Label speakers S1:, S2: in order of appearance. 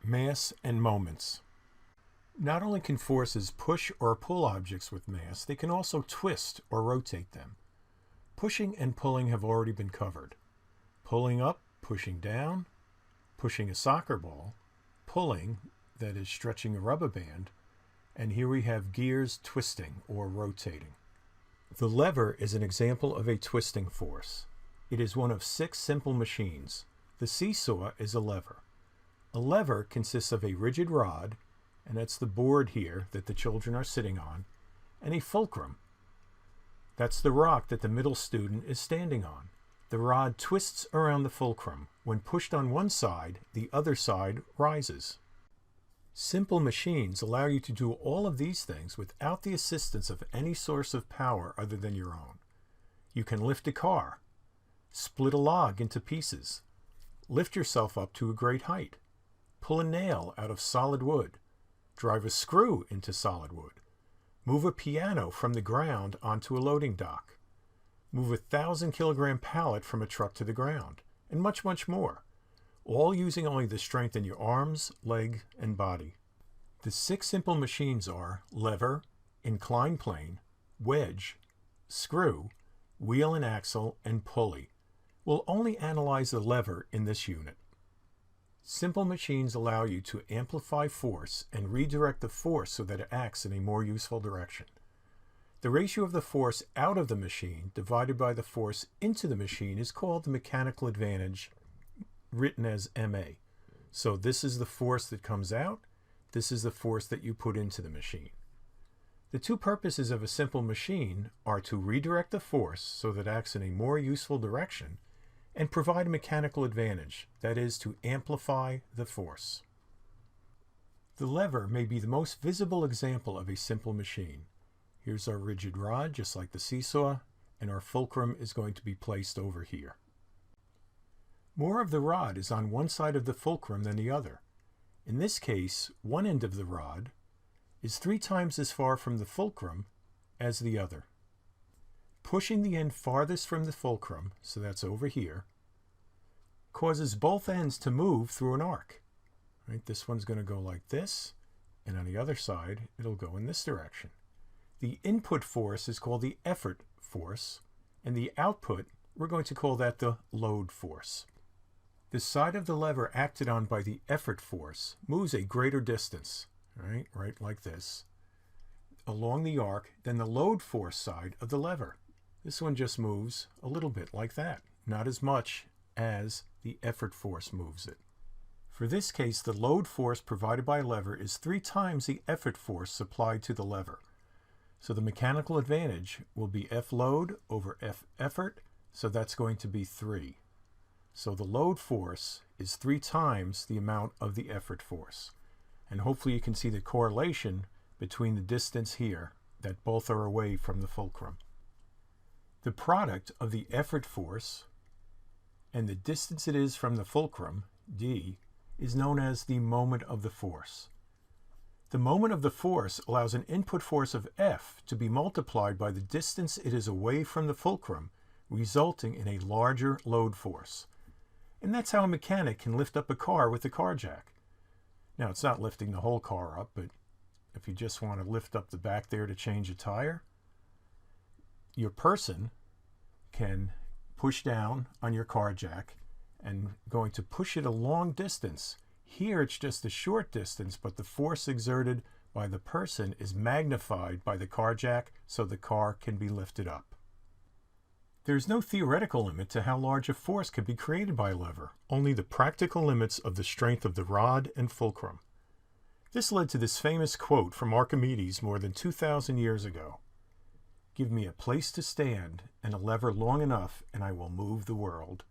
S1: Mass and moments. Not only can forces push or pull objects with mass, they can also twist or rotate them. Pushing and pulling have already been covered. Pulling up, pushing down, pushing a soccer ball, pulling, that is stretching a rubber band, and here we have gears twisting or rotating. The lever is an example of a twisting force. It is one of 6 simple machines. The seesaw is a lever. A lever consists of a rigid rod, and that's the board here that the children are sitting on, and a fulcrum. That's the rock that the middle student is standing on. The rod twists around the fulcrum. When pushed on one side, the other side rises. Simple machines allow you to do all of these things without the assistance of any source of power other than your own. You can lift a car, split a log into pieces, lift yourself up to a great height, pull a nail out of solid wood, drive a screw into solid wood, move a piano from the ground onto a loading dock, move a 1,000-kilogram pallet from a truck to the ground, and much, much more, all using only the strength in your arms, leg, and body. The 6 simple machines are lever, inclined plane, wedge, screw, wheel and axle, and pulley. We'll only analyze the lever in this unit. Simple machines allow you to amplify force and redirect the force so that it acts in a more useful direction. The ratio of the force out of the machine divided by the force into the machine is called the mechanical advantage, written as MA. So this is the force that comes out, this is the force that you put into the machine. The 2 purposes of a simple machine are to redirect the force so that it acts in a more useful direction, and provide a mechanical advantage, that is, to amplify the force. The lever may be the most visible example of a simple machine. Here's our rigid rod, just like the seesaw, and our fulcrum is going to be placed over here. More of the rod is on one side of the fulcrum than the other. In this case, one end of the rod is 3 times as far from the fulcrum as the other. Pushing the end farthest from the fulcrum, so that's over here, causes both ends to move through an arc. Right? This one's going to go like this, and on the other side, it'll go in this direction. The input force is called the effort force, and the output, we're going to call that the load force. The side of the lever acted on by the effort force moves a greater distance, right like this, along the arc than the load force side of the lever. This one just moves a little bit like that, not as much as the effort force moves it. For this case, the load force provided by a lever is 3 times the effort force supplied to the lever. So the mechanical advantage will be F load over F effort, so that's going to be 3. So the load force is 3 times the amount of the effort force. And hopefully you can see the correlation between the distance here, that both are away from the fulcrum. The product of the effort force and the distance it is from the fulcrum, d, is known as the moment of the force. The moment of the force allows an input force of F to be multiplied by the distance it is away from the fulcrum, resulting in a larger load force. And that's how a mechanic can lift up a car with a car jack. Now, it's not lifting the whole car up, but if you just want to lift up the back there to change a tire, your person can push down on your car jack and going to push it a long distance. Here it's just a short distance, but the force exerted by the person is magnified by the car jack so the car can be lifted up. There's no theoretical limit to how large a force can be created by a lever, only the practical limits of the strength of the rod and fulcrum. This led to this famous quote from Archimedes more than 2,000 years ago. "Give me a place to stand and a lever long enough, and I will move the world."